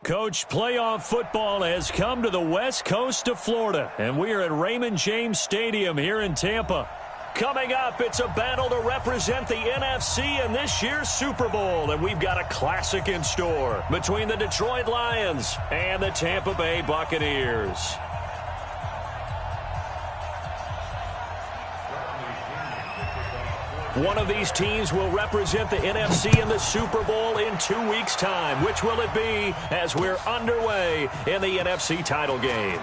Coach, playoff football has come to the west coast of Florida, and we are at Raymond James Stadium here in Tampa. Coming up, it's a battle to represent the NFC in this year's Super Bowl, and we've got a classic in store between the Detroit Lions and the Tampa Bay Buccaneers. One of these teams will represent the NFC in the Super Bowl in 2 weeks' time. Which will it be as we're underway in the NFC title game?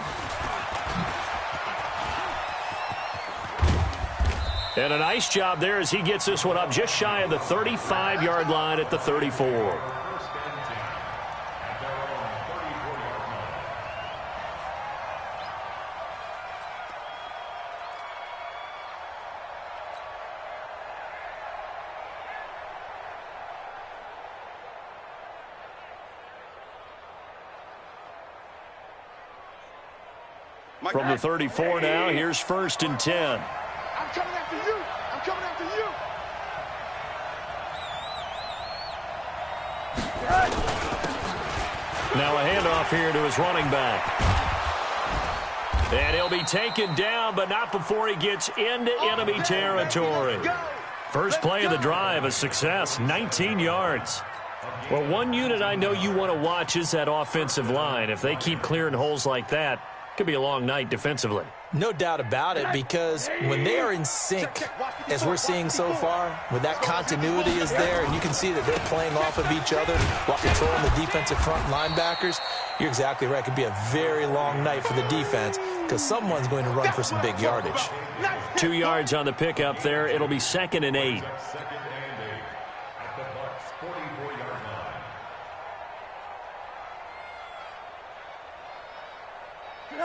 And a nice job there as he gets this one up just shy of the 35-yard line at the 34. From the 34 now, here's 1st and 10. I'm coming after you. I'm coming after you. Now a handoff here to his running back. And he'll be taken down, but not before he gets into enemy territory. First play of the drive, a success, 19 yards. Well, one unit I know you want to watch is that offensive line. If they keep clearing holes like that, could be a long night defensively. No doubt about it, because when they are in sync, as we're seeing so far, when that continuity is there, and you can see that they're playing off of each other while controlling the defensive front linebackers, you're exactly right. It could be a very long night for the defense because someone's going to run for some big yardage. 2 yards on the pickup there. It'll be 2nd and 8.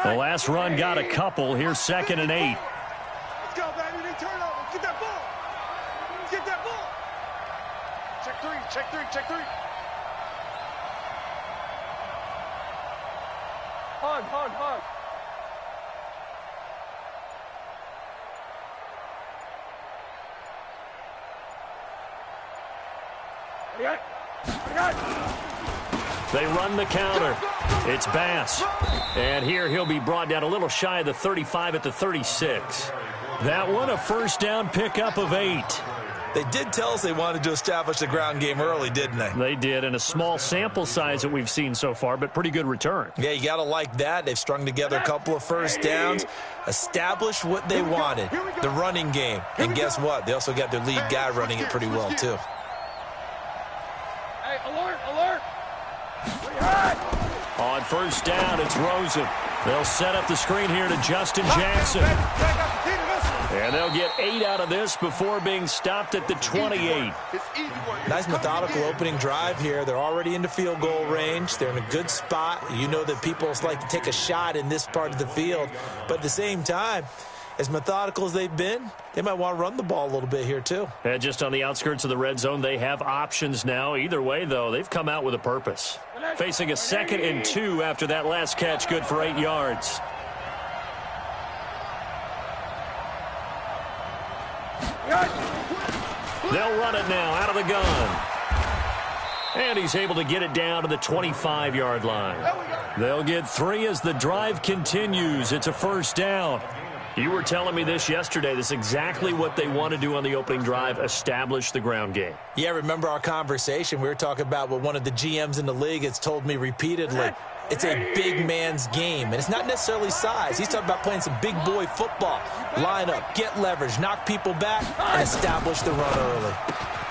The last run got a couple. Here's 2nd and 8. Let's go, baby. They turn over. Get that ball. Get that ball. Check three. Check three. Check three. Hug, hug, hug. They run the counter. It's Bass. And here he'll be brought down a little shy of the 35 at the 36. That one a first down pickup of 8. They did tell us they wanted to establish the ground game early, didn't they? They did, and a small sample size that we've seen so far, but pretty good return. Yeah, you got to like that. They've strung together a couple of first downs, established what they wanted, the running game. And guess what? They also got their lead guy running it pretty well, too. Hey, alert, alert. On first down, it's Rosen. They'll set up the screen here to Justin Jackson. And they'll get 8 out of this before being stopped at the 28. Nice methodical opening drive here. They're already into field goal range. They're in a good spot. You know that people like to take a shot in this part of the field. But at the same time, as methodical as they've been, they might want to run the ball a little bit here too. And just on the outskirts of the red zone, they have options now. Either way, though, they've come out with a purpose. Facing a 2nd and 2 after that last catch, good for 8 yards. They'll run it now out of the gun. And he's able to get it down to the 25-yard line. They'll get 3 as the drive continues. It's a first down. You were telling me this yesterday. This is exactly what they want to do on the opening drive, establish the ground game. Yeah, remember our conversation? We were talking about what one of the GMs in the league has told me repeatedly. It's a big man's game, and it's not necessarily size. He's talking about playing some big boy football. Line up, get leverage, knock people back, and establish the run early.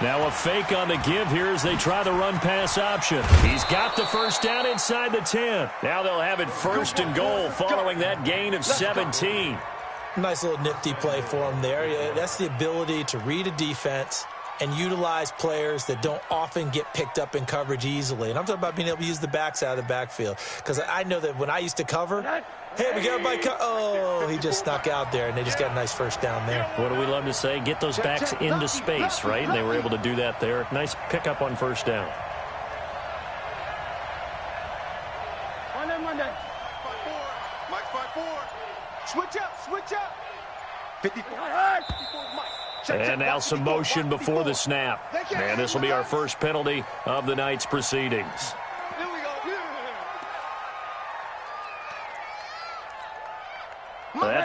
Now a fake on the give here as they try the run-pass option. He's got the first down inside the 10. Now they'll have it 1st and goal following that gain of 17. Nice little nifty play for him there. Yeah, that's the ability to read a defense and utilize players that don't often get picked up in coverage easily. And I'm talking about being able to use the backs out of the backfield. Because I know that when I used to cover, hey, we got my oh, he just snuck out there, and they just got a nice first down there. What do we love to say? Get those backs into space, right? And they were able to do that there. Nice pickup on first down. Monday. 5-4. Mike 5-4. Switch up, switch up. 54. And now some motion before the snap. And this will be our first penalty of the night's proceedings.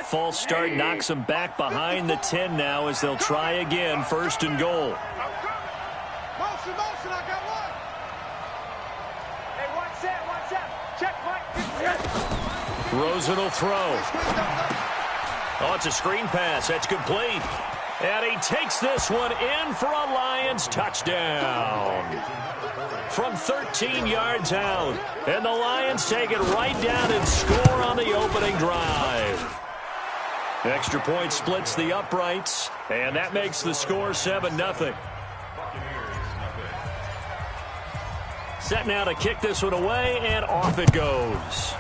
false start knocks them back behind the 10 now as they'll try again, 1st and goal. Motion, I got one. Hey, one set. Check, Mike. Rosen will throw. Oh, it's a screen pass. That's complete. And he takes this one in for a Lions touchdown. From 13 yards out. And the Lions take it right down and score on the opening drive. Extra point splits the uprights. And that makes the score 7-0. Set now to kick this one away, and off it goes.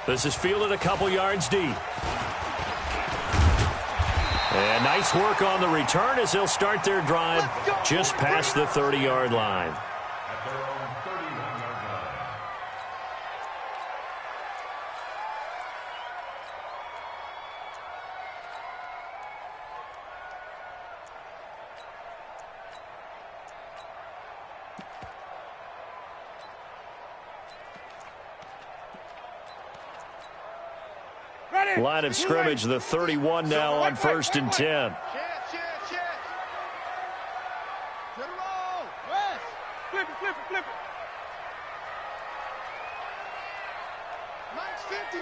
This is fielded a couple yards deep. And nice work on the return as they'll start their drive just past the 30-yard line. Line of scrimmage, the 31 now on 1st and 10. Chance. To the roll. West. Flip it.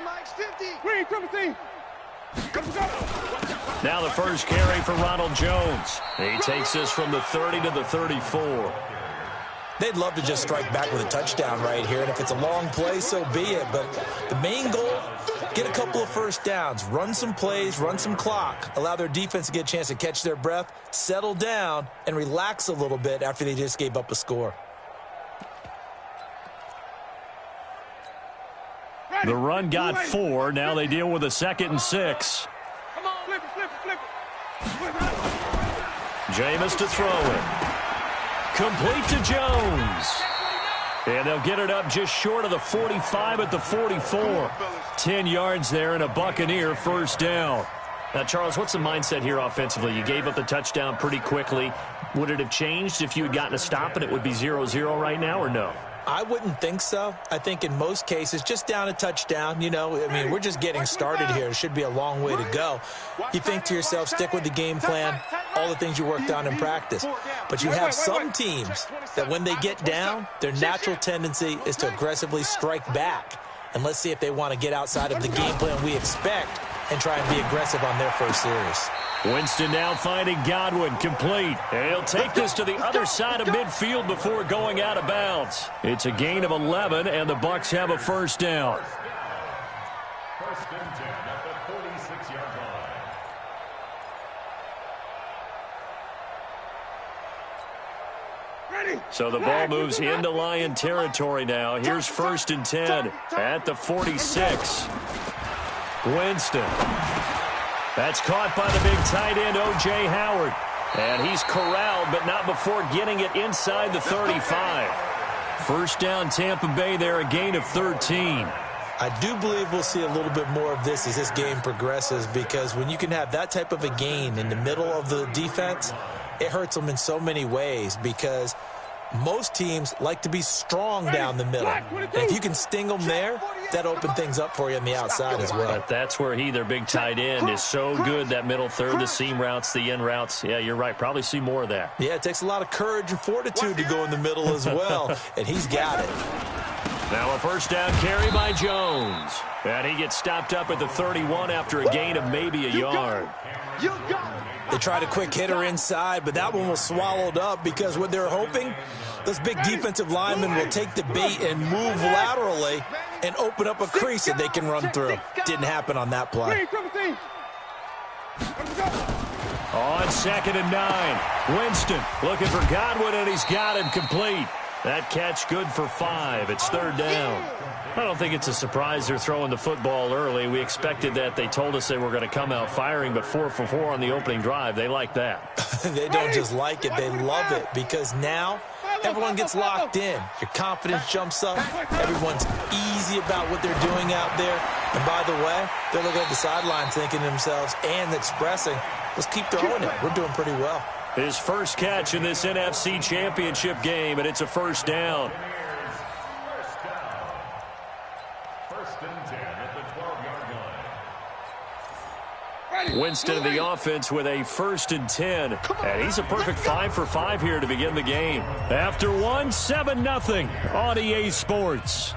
Mike's 50. Green, triple team. Now the first carry for Ronald Jones. He takes this from the 30 to the 34. They'd love to just strike back with a touchdown right here, and if it's a long play, so be it. But the main goal, get a couple of first downs, run some plays, run some clock, allow their defense to get a chance to catch their breath, settle down, and relax a little bit after they just gave up a score. The run got 4. Now they deal with a 2nd and 6. Come on, flip it. Jameis to throw it. Complete to Jones. And they'll get it up just short of the 45 at the 44. 10 yards there and a Buccaneer first down. Now, Charles, what's the mindset here offensively? You gave up the touchdown pretty quickly. Would it have changed if you had gotten a stop and it would be 0-0 right now, or no? I wouldn't think so. I think in most cases, just down a touchdown, we're just getting started here. It should be a long way to go. You think to yourself, stick with the game plan, all the things you worked on in practice. But you have some teams that when they get down, their natural tendency is to aggressively strike back. And let's see if they want to get outside of the game plan we expect and try and be aggressive on their first series. Winston now finding Godwin, complete. And he'll take this to the other side of midfield before going out of bounds. It's a gain of 11, and the Bucs have a first down. First and 10 at the 46-yard line. Ready. So the ball moves into Lion territory now. Here's 1st and 10 at the 46. Winston. That's caught by the big tight end, O.J. Howard. And he's corralled, but not before getting it inside the 35. First down, Tampa Bay there, a gain of 13. I do believe we'll see a little bit more of this as this game progresses, because when you can have that type of a gain in the middle of the defense, it hurts them in so many ways, because most teams like to be strong down the middle. And if you can sting them there, that opens things up for you on the outside as well. But that's where their big tight end, is so good, that middle third, the seam routes, the in routes. Yeah, you're right. Probably see more of that. Yeah, it takes a lot of courage and fortitude to go in the middle as well, and he's got it. Now a first down carry by Jones. And he gets stopped up at the 31 after a gain of maybe a yard. They tried a quick hitter inside, but that one was swallowed up, because what they're hoping, those big defensive linemen will take the bait and move laterally and open up a crease that they can run through. Didn't happen on that play. On 2nd and 9, Winston looking for Godwin, and he's got him complete. That catch good for 5. It's 3rd down. I don't think it's a surprise they're throwing the football early. We expected that. They told us they were going to come out firing, but 4 for 4 on the opening drive. They like that. They don't just like it. They love it, because now everyone gets locked in. Your confidence jumps up. Everyone's easy about what they're doing out there. And by the way, they're looking at the sidelines thinking to themselves and expressing, let's keep throwing it. We're doing pretty well. His first catch in this NFC Championship game, and it's a first down. First and 10 Winston in the offense with a 1st and 10. And he's a perfect 5 for 5 here to begin the game. After one, 7-0 on EA Sports.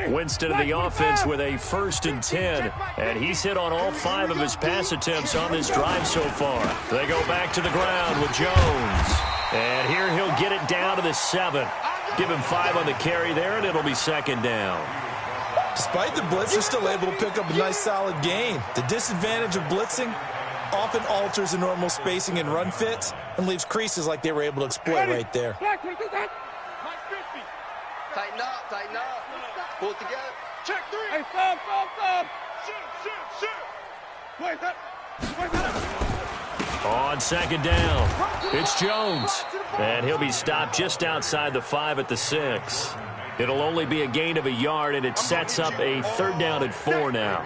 Winston in the offense with a 1st and 10. And he's hit on all 5 of his pass attempts on this drive so far. They go back to the ground with Jones. And here he'll get it down to the 7. Give him 5 on the carry there, and it'll be 2nd down. Despite the blitz, they're still able to pick up a nice solid gain. The disadvantage of blitzing often alters the normal spacing and run fits and leaves creases like they were able to exploit right there. Tighten up, tighten up. Pull it together. Check 3. Hey, stop. Shoot. Wait up. On 2nd down, it's Jones. And he'll be stopped just outside the 5 at the 6. It'll only be a gain of a yard, and it sets up a 3rd down and 4 now.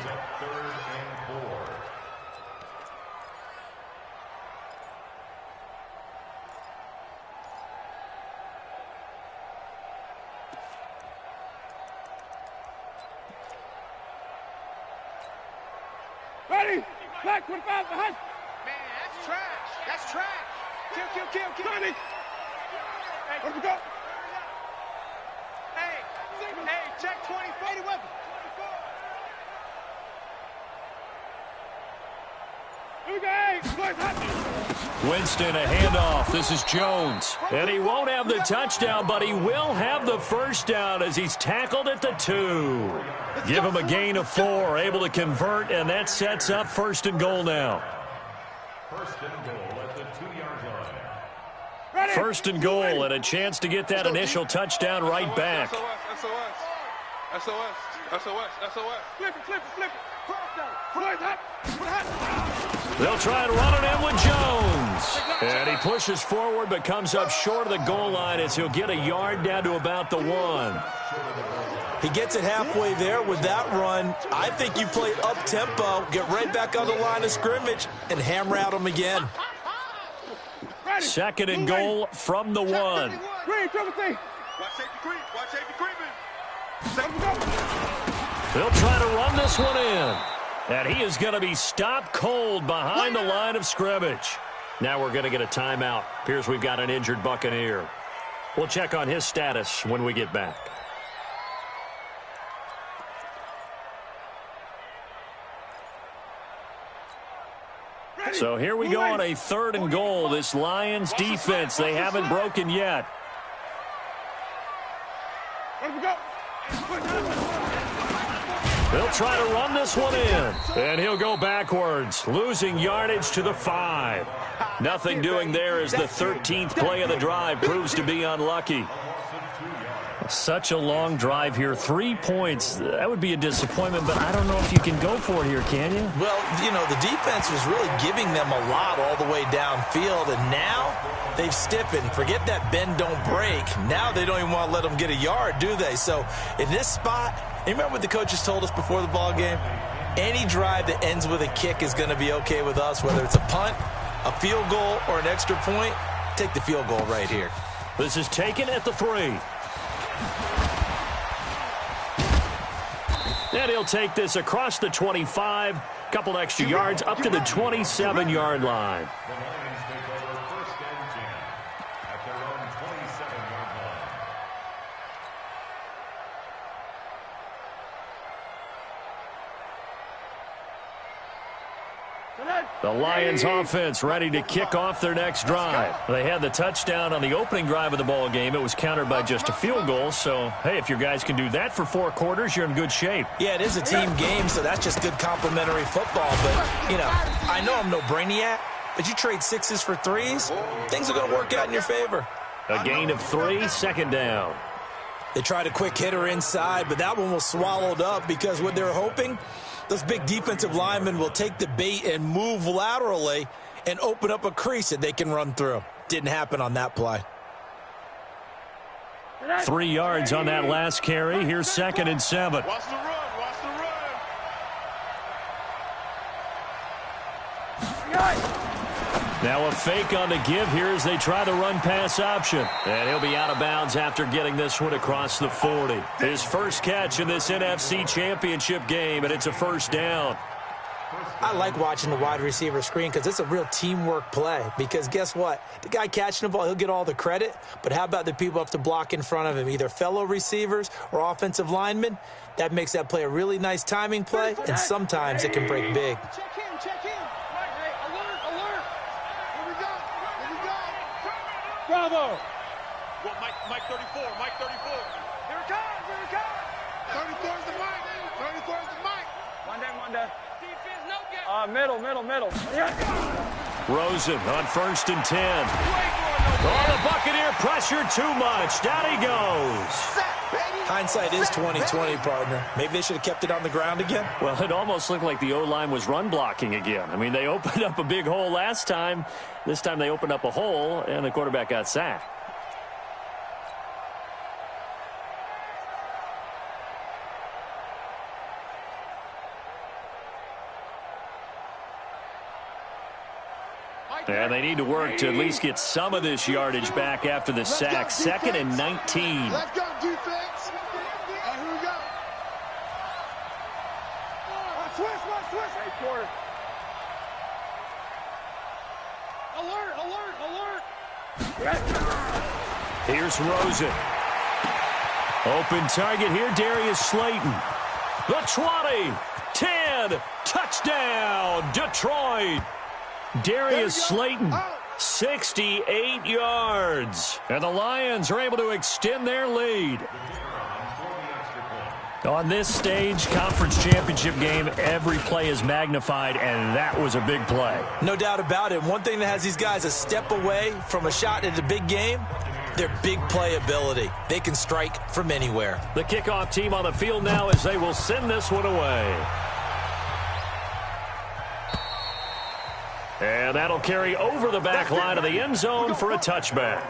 Ready? Black 25 behind. Man, that's trash. That's trash. Kill. Johnny. Where'd we go? Hey, check 24. Weapon. Here we go. Hey, boys, hot. Winston, a handoff. This is Jones. And he won't have the touchdown, but he will have the 1st down as he's tackled at the 2. Give him a gain of 4, able to convert, and that sets up 1st and goal now. 1st and goal at the 2-yard line. 1st and goal, and a chance to get that initial touchdown right back. SOS. Flip it. They'll try and run it in with Jones. And he pushes forward but comes up short of the goal line as he'll get a yard down to about the 1. He gets it halfway there with that run. I think you play up-tempo, get right back on the line of scrimmage, and hammer at him again. 2nd and goal from the 1. They'll try to run this one in. And he is going to be stopped cold behind the line of scrimmage. Now we're going to get a timeout. Appears we've got an injured Buccaneer. We'll check on his status when we get back. So here we go on a 3rd and goal. This Lions defense, they haven't broken yet. They'll try to run this one in. And he'll go backwards, losing yardage to the 5. Nothing doing there as the 13th play of the drive proves to be unlucky. Such a long drive here. 3 points. That would be a disappointment, but I don't know if you can go for it here, can you? Well, the defense was really giving them a lot all the way downfield, and now they've stiffened. Forget that bend, don't break. Now they don't even want to let them get a yard, do they? So in this spot, you remember what the coaches told us before the ball game? Any drive that ends with a kick is going to be okay with us, whether it's a punt, a field goal, or an extra point. Take the field goal right here. This is taken at the 3. And he'll take this across the 25, couple extra yards up to the 27-yard line. The Lions take over 1st and 10 at their own 27-yard line. The Lions offense ready to kick off their next drive. They had the touchdown on the opening drive of the ball game. It was countered by just a field goal. So, hey, if your guys can do that for 4 quarters, you're in good shape. Yeah, it is a team game, so that's just good complimentary football. But, I know I'm no brainiac, but you trade 6s for 3s, things are going to work out in your favor. A gain of 3, 2nd down. They tried a quick hitter inside, but that one was swallowed up because what they're hoping, those big defensive linemen will take the bait and move laterally and open up a crease that they can run through. Didn't happen on that play. 3 yards on that last carry. Here's 2nd and 7. Watch the run. Now a fake on the give here as they try the run-pass option. And he'll be out of bounds after getting this one across the 40. His first catch in this NFC Championship game, and it's a first down. I like watching the wide receiver screen because it's a real teamwork play. Because guess what? The guy catching the ball, he'll get all the credit. But how about the people up to block in front of him, either fellow receivers or offensive linemen? That makes that play a really nice timing play, and sometimes it can break big. Check in, check in. Hey, alert, alert. Here we go, here we go. Bravo. Well, Mike 34, Mike 34. Here it comes, here it comes. 34 is the mic, 34 is the mic. One day. Defense, no gap. Middle. Rosen on 1st and 10. Oh, the Buccaneer pressure too much. Down he goes. Hindsight is 20/20, partner. Maybe they should have kept it on the ground again. Well, it almost looked like the O-line was run blocking again. I mean, they opened up a big hole last time. This time they opened up a hole, and the quarterback got sacked. And they need to work to at least get some of this yardage back after the sack. 2nd and 19. Let's go, defense. Here we go. Switch. Hey, quarter. Alert. Here's Rosen. Open target here, Darius Slayton. The 20, 10, touchdown, Detroit. Darius Slayton, 68 yards. And the Lions are able to extend their lead. On this stage, conference championship game, every play is magnified, and that was a big play. No doubt about it. One thing that has these guys a step away from a shot at a big game, their big play ability. They can strike from anywhere. The kickoff team on the field now as they will send this one away. And that'll carry over the back line of the end zone for a touchback.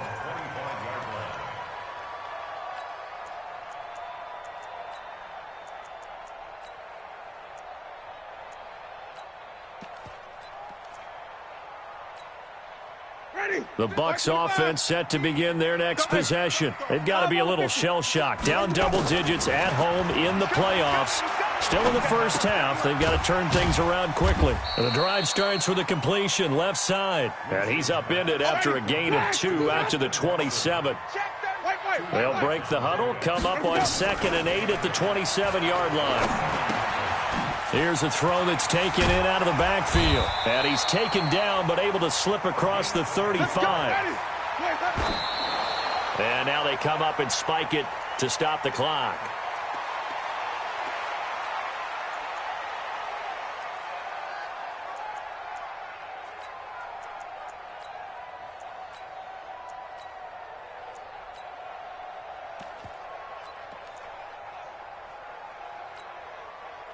The Bucs offense set to begin their next possession. They've got to be a little shell-shocked. Down double digits at home in the playoffs. Still in the first half. They've got to turn things around quickly. And the drive starts with a completion left side. And he's upended after a gain of 2 out to the 27. They'll break the huddle, come up on 2nd and 8 at the 27-yard line. Here's a throw that's taken in out of the backfield. And he's taken down but able to slip across the 35. And now they come up and spike it to stop the clock.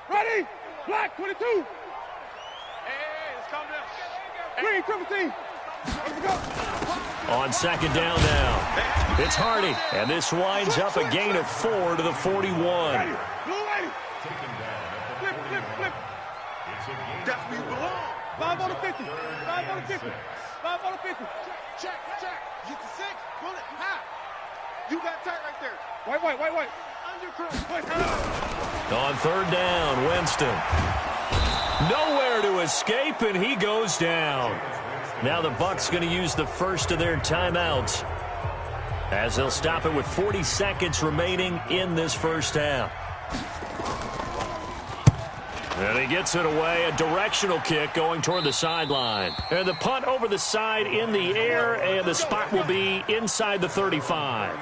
Ready? Black 22. Hey, let's calm down. Green 17. Let's go. On 2nd down now. It's Hardy. And this winds up a gain of 4 to the 41. Blue lady. Flip. That's where you belong. 5 on the 50. 5 on the 50. 5 on the 50. Check. Get to 6. Pull it. High. You got tight right there. White. On 3rd down, Winston. Nowhere to escape, and he goes down. Now the Bucs going to use the first of their timeouts as they'll stop it with 40 seconds remaining in this first half. And he gets it away, a directional kick going toward the sideline. And the punt over the side in the air, and the spot will be inside the 35.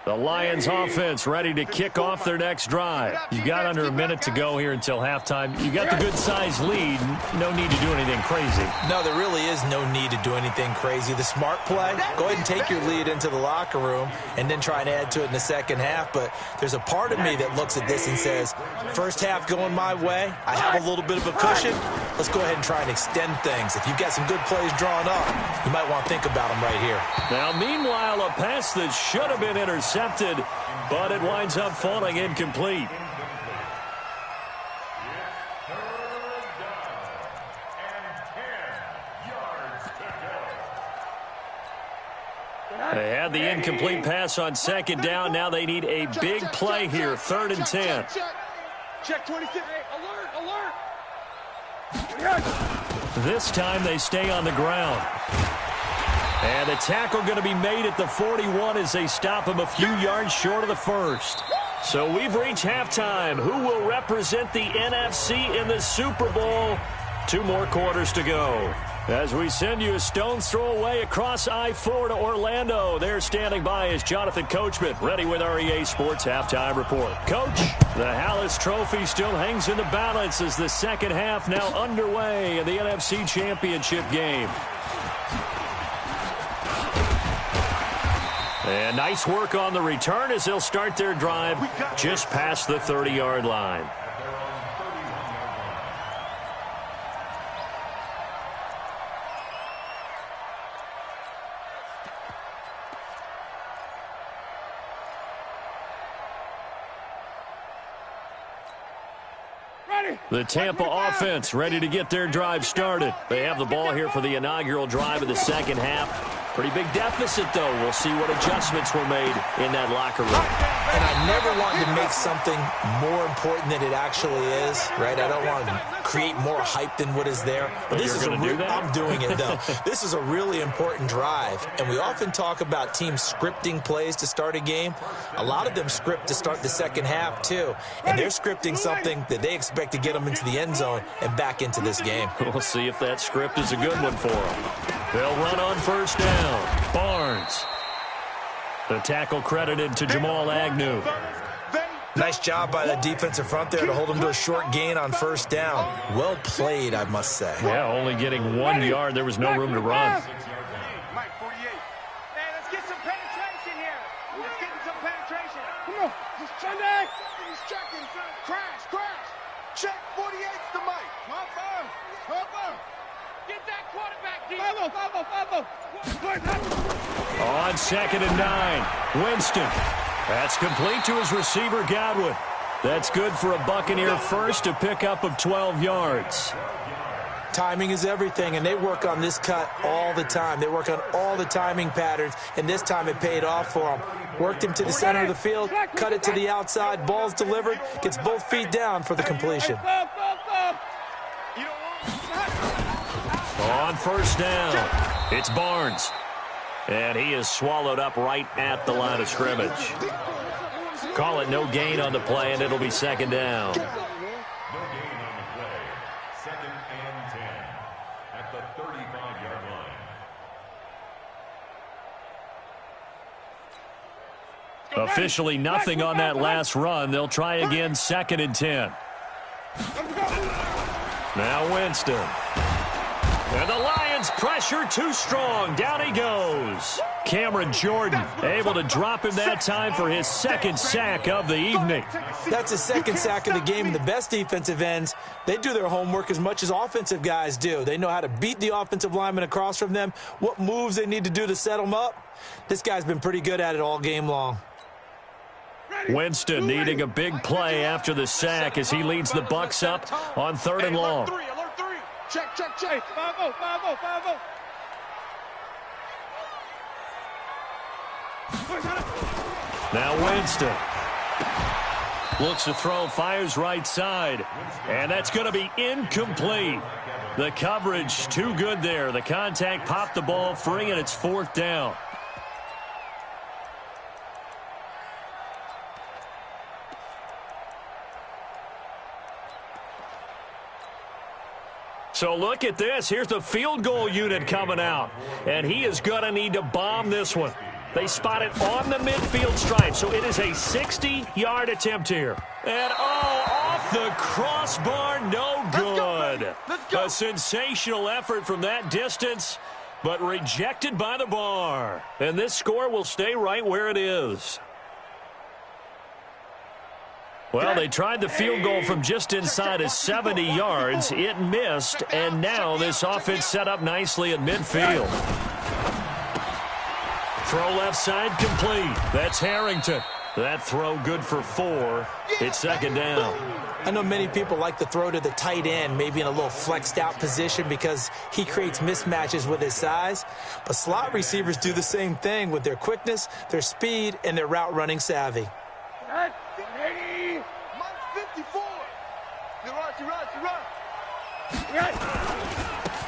The Lions offense ready to kick off their next drive. You've got under a minute to go here until halftime. You got the good-sized lead. No need to do anything crazy. No, there really is no need to do anything crazy. The smart play, go ahead and take your lead into the locker room and then try and add to it in the second half. But there's a part of me that looks at this and says, first half going my way, I have a little bit of a cushion. let's go ahead and try and extend things. If you've got some good plays drawn up, you might want to think about them right here. Now, meanwhile, a pass that should have been intercepted, but it winds up falling incomplete. They had the incomplete pass on second down. Now they need a big play here, 3rd and 10. Check 26. Hey, alert. This time they stay on the ground. And a tackle going to be made at the 41 as they stop him a few yards short of the first. So we've reached halftime. Who will represent the NFC in the Super Bowl? 2 more quarters to go. As we send you a stone's throw away across I-4 to Orlando. There standing by is Jonathan Coachman, ready with our EA Sports Halftime Report. Coach, the Hallis Trophy still hangs in the balance as the second half now underway in the NFC Championship game. And nice work on the return as they'll start their drive just past the 30-yard line. The Tampa offense ready to get their drive started. They have the ball here for the inaugural drive of the second half. Pretty big deficit, though. We'll see what adjustments were made in that locker room. And I never want to make something more important than it actually is, right? I don't want to create more hype than what is there. But this is I'm doing it, though. This is a really important drive. And we often talk about teams scripting plays to start a game. A lot of them script to start the second half, too. And they're scripting something that they expect to get them into the end zone and back into this game. We'll see if that script is a good one for them. They'll run on first down. Barnes. The tackle credited to Jamal Agnew. Nice job by the defensive front there to hold him to a short gain on first down. Well played, I must say. Yeah, only getting 1 yard. There was no room to run. Mike 48. Hey, let's get some penetration here. Let's get some penetration. Come on. Just check. He's checking. Crash. Check 48's the Mike. Hop on. Get that quarterback deep. On 2nd and 9. Winston. That's complete to his receiver, Godwin. That's good for a Buccaneer first, a pickup of 12 yards. Timing is everything, and they work on this cut all the time. They work on all the timing patterns, and this time it paid off for them. Worked him to the center of the field, cut it to the outside, ball's delivered, gets both feet down for the completion. On first down, it's Barnes. And he is swallowed up right at the line of scrimmage. Call it no gain on the play, and it'll be second down. No gain on the play. 2nd and 10 at the 35-yard line. Officially nothing on that last run. They'll try again, 2nd and 10. Now Winston. And the Lions pressure too strong. Down he goes. Cameron Jordan able to drop him that time for his 2nd sack of the evening. That's his 2nd sack of the game. And the best defensive ends, they do their homework as much as offensive guys do. They know how to beat the offensive lineman across from them, what moves they need to do to set them up. This guy's been pretty good at it all game long. Winston needing a big play after the sack as he leads the Bucs up on 3rd and long. Check. 5-0. Now Winston. Looks to throw, fires right side. And that's going to be incomplete. The coverage too good there. The contact popped the ball free, and it's 4th down. So look at this. Here's the field goal unit coming out. And he is going to need to bomb this one. They spot it on the midfield stripe. So it is a 60-yard attempt here. And, off the crossbar, no good. Let's go. A sensational effort from that distance, but rejected by the bar. And this score will stay right where it is. Well, they tried the field goal from just inside of 70 yards. It missed, and now this offense set up nicely at midfield. Throw left side complete. That's Harrington. That throw good for 4. It's second down. I know many people like to throw to the tight end, maybe in a little flexed out position because he creates mismatches with his size. But slot receivers do the same thing with their quickness, their speed, and their route running savvy. Ready? Mike 54. You run.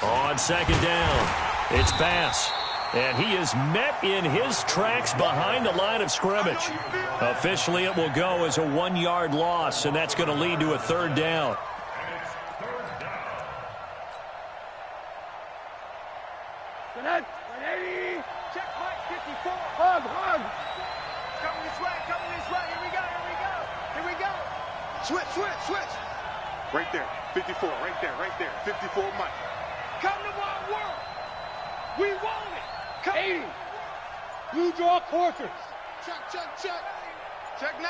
On second down, it's pass. And he is met in his tracks behind the line of scrimmage. Officially, it will go as a 1-yard loss, and that's going to lead to a third down. Ready? Check Mike 54. Hug. Coming this way. Here we go. Switch. Right there. 54. Right there. 54 Mike. Come to my world. We want it. 80. You draw quarters. Check. Check 99.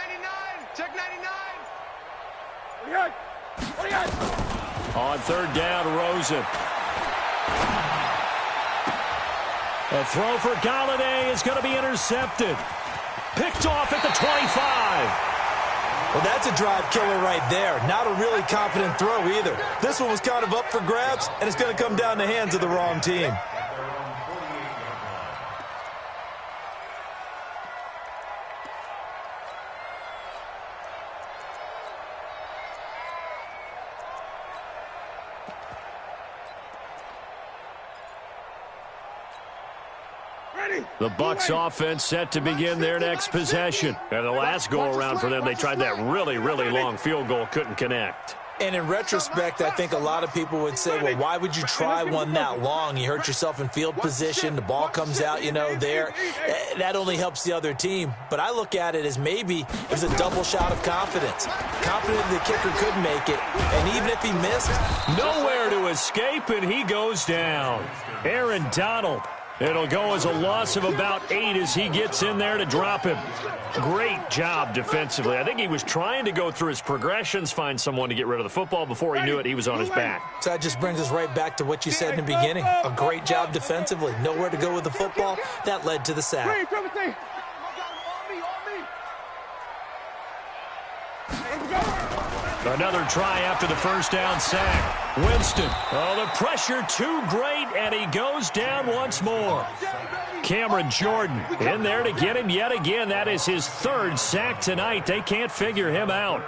What do you got? On third down, Rosen. A throw for Galladay is going to be intercepted. Picked off at the 25. Well, that's a drive killer right there. Not a really confident throw either. This one was kind of up for grabs, and it's going to come down the hands of the wrong team. The Bucs offense set to begin their next possession. And the last go-around for them, they tried that really long field goal, couldn't connect. And in retrospect, I think a lot of people would say, well, why would you try one that long? You hurt yourself in field position. The ball comes out, there. That only helps the other team. But I look at it as maybe it was a double shot of confidence. Confident the kicker could make it. And even if he missed, nowhere to escape, and he goes down. Aaron Donald. It'll go as a loss of about 8 as he gets in there to drop him. Great job defensively. I think he was trying to go through his progressions, find someone to get rid of the football. Before he knew it, he was on his back. So that just brings us right back to what you said in the beginning. A great job defensively. Nowhere to go with the football. That led to the sack. Another try after the first down sack. Winston. Oh, the pressure too great, and he goes down once more. Cameron Jordan in there to get him yet again. That is his 3rd sack tonight. They can't figure him out.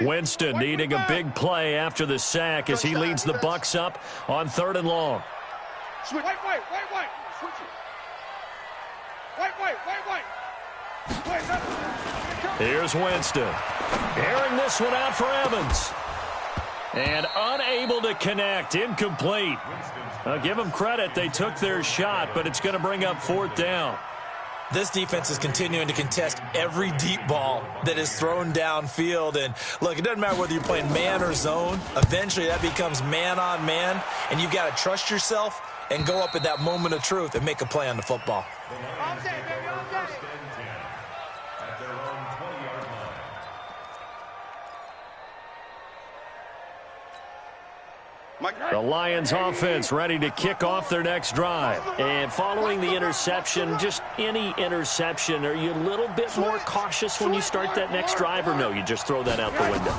Winston needing a big play after the sack as he leads the Bucs up on 3rd and long. Wait. Switch it. Wait. Here's Winston. Airing this one out for Evans. And unable to connect. Incomplete. Give them credit. They took their shot, but it's going to bring up 4th down. This defense is continuing to contest every deep ball that is thrown downfield. And, look, it doesn't matter whether you're playing man or zone. Eventually, that becomes man-on-man, and you've got to trust yourself and go up at that moment of truth and make a play on the football. The Lions offense ready to kick off their next drive. And following the interception, just any interception, are you a little bit more cautious when you start that next drive, or no, you just throw that out the window?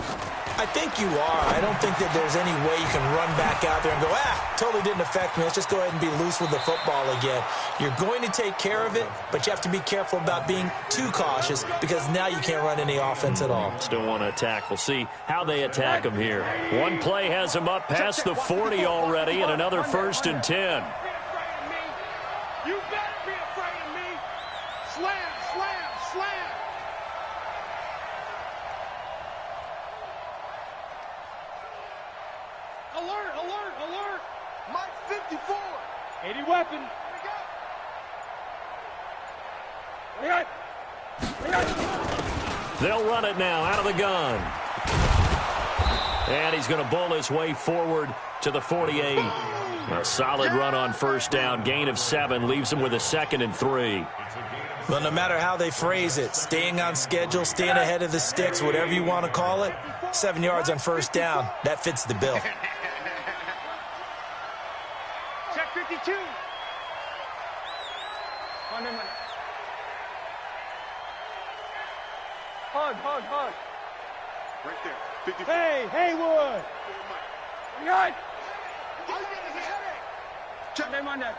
I think you are. I don't think that there's any way you can run back out there and go, totally didn't affect me. Let's just go ahead and be loose with the football again. You're going to take care of it, but you have to be careful about being too cautious because now you can't run any offense at all. Still want to attack. We'll see how they attack them here. One play has them up past the 40 already, and another 1st and 10. You better be afraid of me. Slam. Alert. Mike 54. 80 weapon. They'll run it now out of the gun. And he's going to bowl his way forward to the 48. A solid run on 1st down. Gain of 7 leaves him with a 2nd and 3. Well, no matter how they phrase it, staying on schedule, staying ahead of the sticks, whatever you want to call it, 7 yards on first down, that fits the bill. Check 52. Hug. Right there. 54. Hey, Haywood. Good. Check them on that.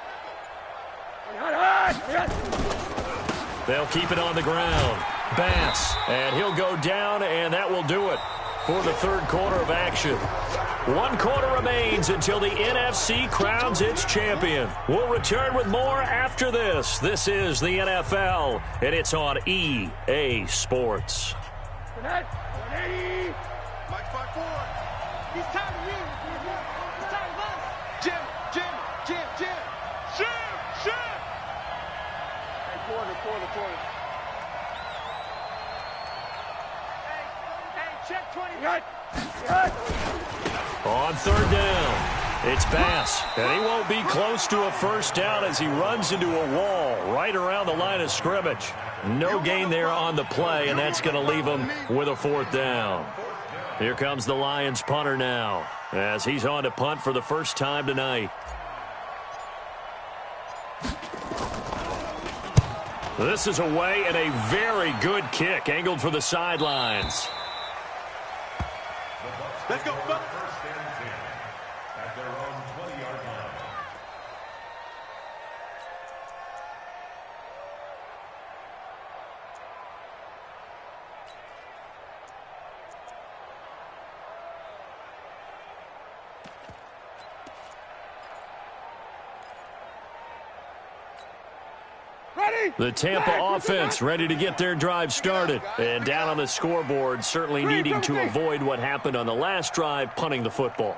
They'll keep it on the ground. Bass, and he'll go down, and that will do it for the third quarter of action. 1 quarter remains until the NFC crowns its champion. We'll return with more after this. This is the NFL, and it's on EA Sports. Mike 5-4. He's tired of me. He's tired of us. Jim. Hey, quarter. Hey, check 20. On third down, it's Bass, and he won't be close to a first down as he runs into a wall right around the line of scrimmage. No gain there on the play, and that's going to leave him with a 4th down. Here comes the Lions punter now as he's on to punt for the first time tonight. This is away and a very good kick angled for the sidelines. Let's go. First and 10 at their own 20-yard line. The Tampa offense ready to get their drive started. And down on the scoreboard, certainly needing to avoid what happened on the last drive, punting the football.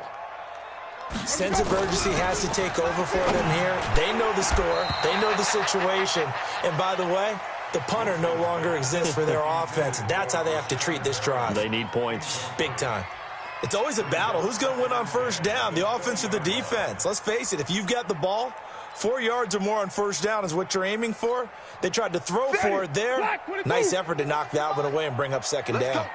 Sense of urgency has to take over for them here. They know the score. They know the situation. And by the way, the punter no longer exists for their offense. That's how they have to treat this drive. They need points. Big time. It's always a battle. Who's going to win on first down, the offense or the defense? Let's face it, if you've got the ball, 4 yards or more on first down is what you're aiming for. They tried to throw for it there. Nice effort to knock that one away and bring up second down.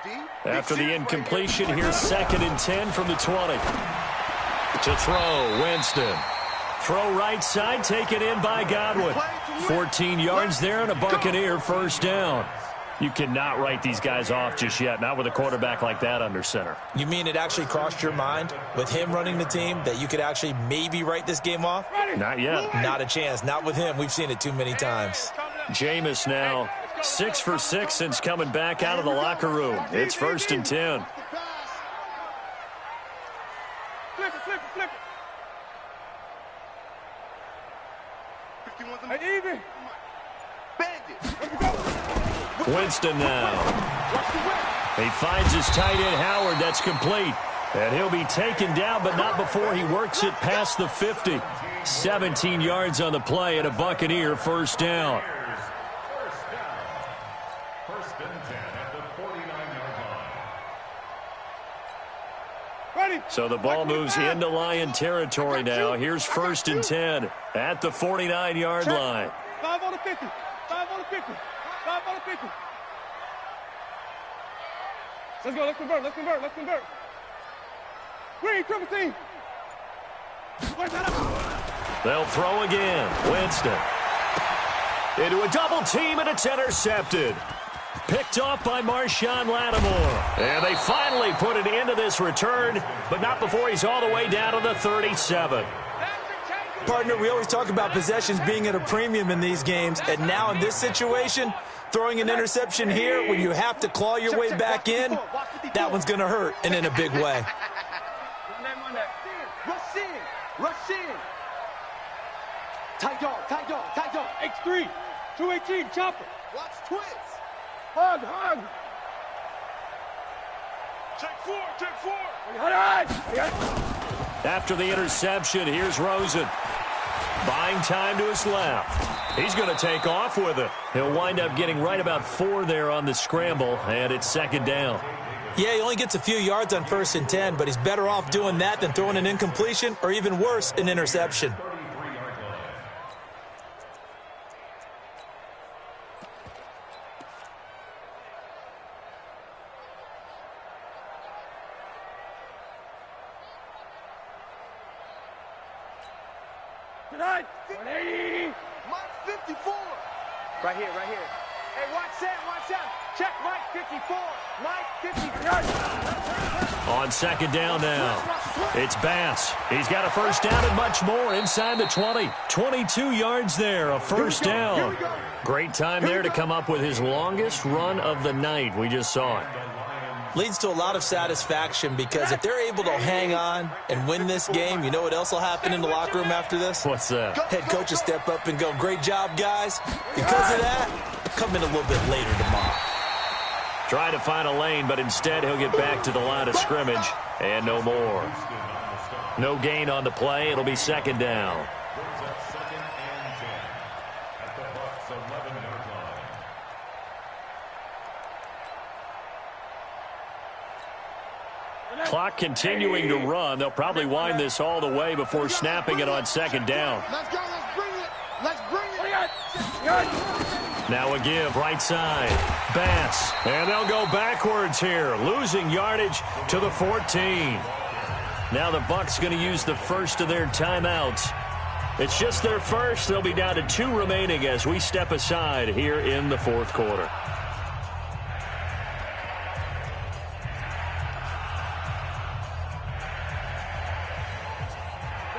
After the incompletion, here's 2nd and 10 from the 20. To throw, Winston. Throw right side, taken in by Godwin. 14 yards there and a Buccaneer first down. You cannot write these guys off just yet, not with a quarterback like that under center. You mean it actually crossed your mind with him running the team that you could actually maybe write this game off? Not yet. Not a chance. Not with him. We've seen it too many times. Jameis now 6 for 6 since coming back out of the locker room. It's 1st and 10. Flip it. Hey, even. Winston now. He finds his tight end, Howard. That's complete. And he'll be taken down, but not before he works it past the 50. 17 yards on the play and a Buccaneer first down. First and 10 at the 49-yard line. So the ball moves into Lion territory now. Here's 1st and 10 at the 49-yard line. 5 on the 50. 5 on the 50. 5 on the 50. Let's go. Let's convert. Green, triple team. They'll throw again. Winston. Into a double team, and it's intercepted. Picked off by Marshawn Lattimore. And they finally put it into this return, but not before he's all the way down to the 37. Partner, we always talk about possessions being at a premium in these games, and now in this situation, throwing an interception here when you have to claw your way back in, that one's going to hurt, and in a big way. Rush in. Tight dog. X3. 218, chopper. Watch twins. Hug. Check four. After the interception, here's Rosen. Buying time to his left. He's going to take off with it. He'll wind up getting right about 4 there on the scramble, and it's 2nd down. Yeah, he only gets a few yards on 1st and 10, but he's better off doing that than throwing an incompletion or even worse, an interception. 180. Mike 54. Right here, right here. Hey, watch that. Check Mike 54. Mike 54. On second down now, it's Bass. He's got a first down and much more inside the 20. 22 yards there, a first down. Great time there to come up with his longest run of the night. We just saw it. Leads to a lot of satisfaction because if they're able to hang on and win this game, you know what else will happen in the locker room after this? What's that? Head coach will step up and go, great job, guys. Because of that, come in a little bit later tomorrow. Trying to find a lane, but instead he'll get back to the line of scrimmage and no more. No gain on the play. It'll be second down. Clock continuing to run. They'll probably wind this all the way before snapping it on second down. Let's go. Let's bring it. Now a give right side. Bass. And they'll go backwards here. Losing yardage to the 14. Now the Bucs going to use the first of their timeouts. It's just their first. They'll be down to 2 remaining as we step aside here in the fourth quarter.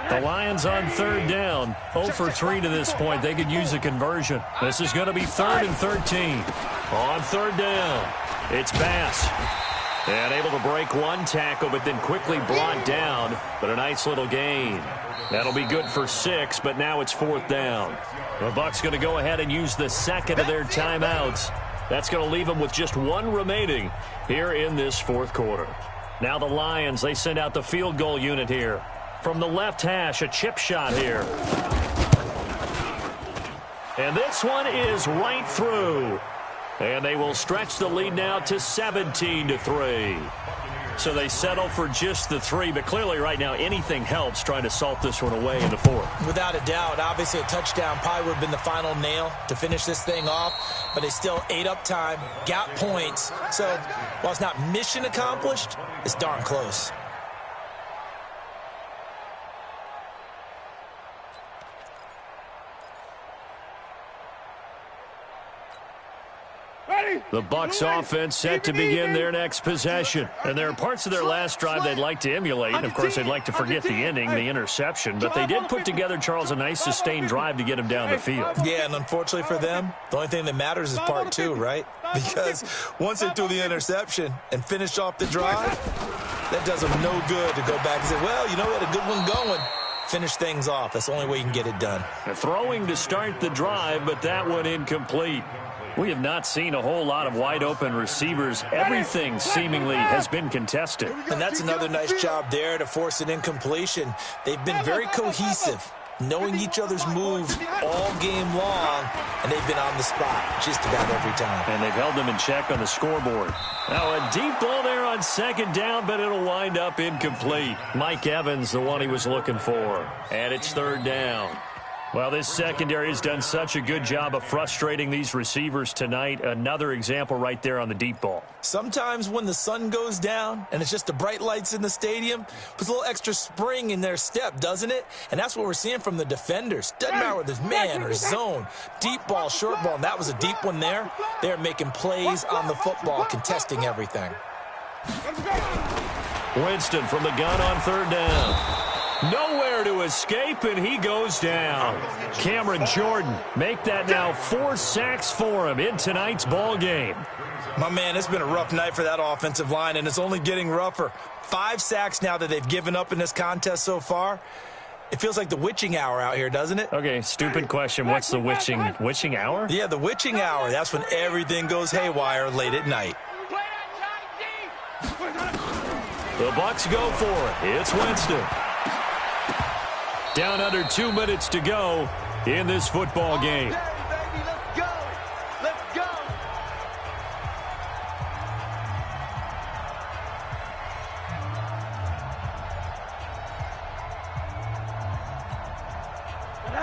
The Lions on third down. 0 for 3 to this point. They could use a conversion. This is going to be 3rd and 13. On third down, it's Bass. And able to break one tackle, but then quickly brought down. But a nice little gain. That'll be good for 6, but now it's 4th down. The Bucs going to go ahead and use the second of their timeouts. That's going to leave them with just 1 remaining here in this fourth quarter. Now the Lions, they send out the field goal unit here. From the left hash, a chip shot here. And this one is right through. And they will stretch the lead now to 17-3. So they settle for just the 3, but clearly right now anything helps trying to salt this one away in the 4th. Without a doubt, obviously a touchdown probably would have been the final nail to finish this thing off, but they still ate up time, got points. So while it's not mission accomplished, it's darn close. The Bucs offense set to begin their next possession. And there are parts of their last drive they'd like to emulate. And, of course, they'd like to forget the ending, the interception. But they did put together, Charles, a nice sustained drive to get him down the field. Yeah, and unfortunately for them, the only thing that matters is part 2, right? Because once they threw the interception and finished off the drive, that does them no good to go back and say, well, you know what, a good one going. Finish things off. That's the only way you can get it done. Throwing to start the drive, but that one incomplete. We have not seen a whole lot of wide-open receivers. Everything seemingly has been contested. And that's another nice job there to force an incompletion. They've been very cohesive, knowing each other's moves all game long, and they've been on the spot just about every time. And they've held them in check on the scoreboard. Now a deep ball there on second down, but it'll wind up incomplete. Mike Evans, the one he was looking for. And it's 3rd down. Well, this secondary has done such a good job of frustrating these receivers tonight. Another example right there on the deep ball. Sometimes when the sun goes down and it's just the bright lights in the stadium, puts a little extra spring in their step, doesn't it? And that's what we're seeing from the defenders. Doesn't matter whether there's man or zone, deep ball, short ball, and that was a deep one there. They're making plays on the football, contesting everything. Winston from the gun on 3rd down. Nowhere to escape, and he goes down. Cameron Jordan, make that now 4 sacks for him in tonight's ball game. My man, it's been a rough night for that offensive line, and it's only getting rougher. 5 sacks now that they've given up in this contest so far. It feels like the witching hour out here, doesn't it? Okay, stupid question. What's the witching hour? Yeah, the witching hour. That's when everything goes haywire late at night. The Bucs go for it. It's Winston. Down under 2 minutes to go in this football game. Let's go. Let's go.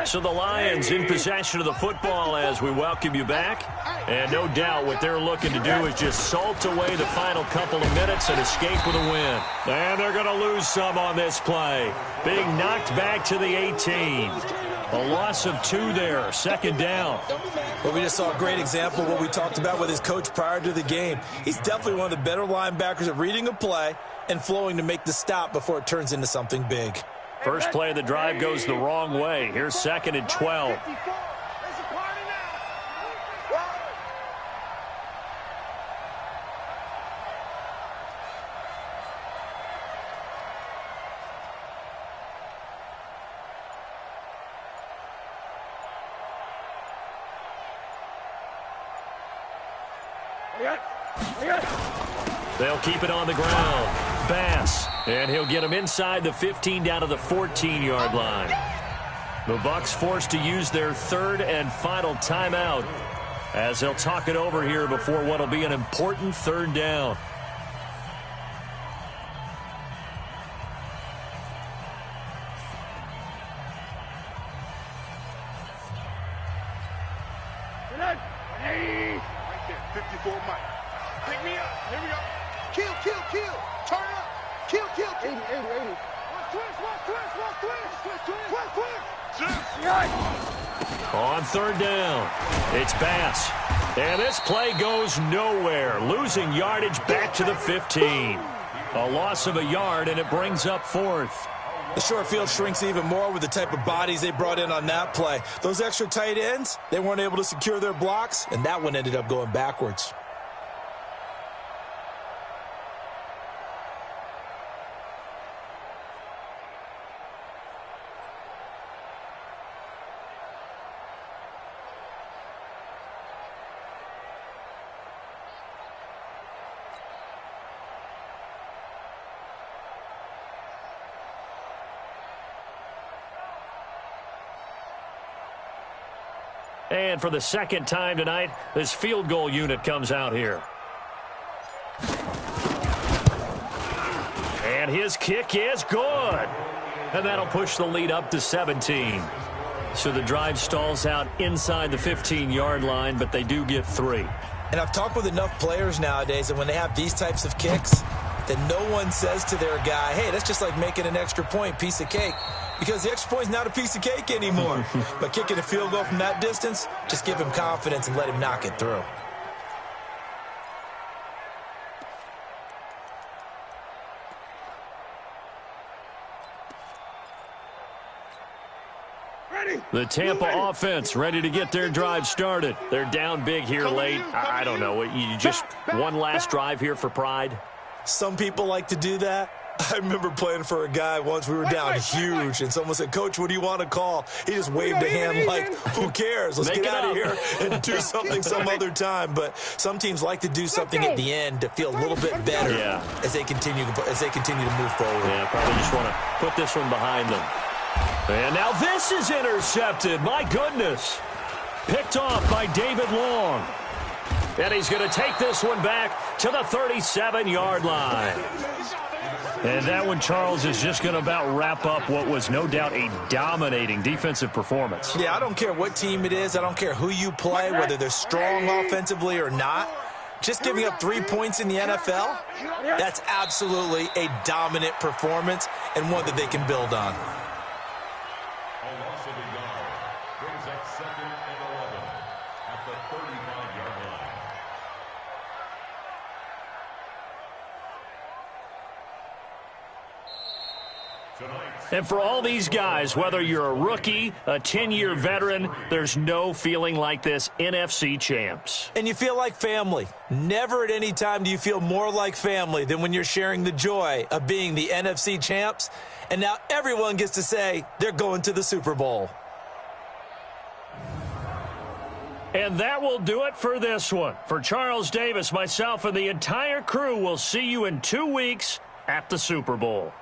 So the Lions in possession of the football as we welcome you back. And no doubt what they're looking to do is just salt away the final couple of minutes and escape with a win. And they're going to lose some on this play. Being knocked back to the 18. A loss of 2 there, second down. Well, we just saw a great example of what we talked about with his coach prior to the game. He's definitely one of the better linebackers at reading a play and flowing to make the stop before it turns into something big. First play of the drive goes the wrong way. Here's 2nd and 12. They'll keep it on the ground. Bass, and he'll get him inside the 15 down to the 14-yard line. The Bucs forced to use their 3rd and final timeout as they'll talk it over here before what will be an important 3rd down. Right there, 54 Mike. Pick me up. Here we go. Kill, kill, kill. Turn it up. Kill, kill, kill. 80. Twist. On 3rd down, it's Bass. And this play goes nowhere, losing yardage back to the 15. A loss of a yard, and it brings up 4th. The short field shrinks even more with the type of bodies they brought in on that play. Those extra tight ends, they weren't able to secure their blocks, and that one ended up going backwards. And for the 2nd time tonight, this field goal unit comes out here. And his kick is good. And that'll push the lead up to 17. So the drive stalls out inside the 15-yard line, but they do get 3. And I've talked with enough players nowadays that when they have these types of kicks, that no one says to their guy, hey, that's just like making an extra point, piece of cake. Because the extra point's not a piece of cake anymore. But kicking a field goal from that distance, just give him confidence and let him knock it through. The Tampa offense ready to get their drive started. They're down big here late. I don't know. You just one last drive here for pride? Some people like to do that. I remember playing for a guy once. We were down huge, and someone said, Coach, what do you want to call? He just waved a hand like, who cares? Let's get out of here and do something some other time. But some teams like to do something at the end to feel a little bit better as they continue to move forward. Yeah, probably just want to put this one behind them. And now this is intercepted. My goodness. Picked off by David Long. And he's going to take this one back to the 37-yard line. And that one, Charles, is just going to about wrap up what was no doubt a dominating defensive performance. Yeah, I don't care what team it is. I don't care who you play, whether they're strong offensively or not. Just giving up 3 points in the NFL, that's absolutely a dominant performance and one that they can build on. A loss of a yard brings up 2nd and 11 at the 35-yard line. And for all these guys, whether you're a rookie, a 10-year veteran, there's no feeling like this NFC champs. And you feel like family. Never at any time do you feel more like family than when you're sharing the joy of being the NFC champs. And now everyone gets to say they're going to the Super Bowl. And that will do it for this one. For Charles Davis, myself, and the entire crew, we'll see you in 2 weeks at the Super Bowl.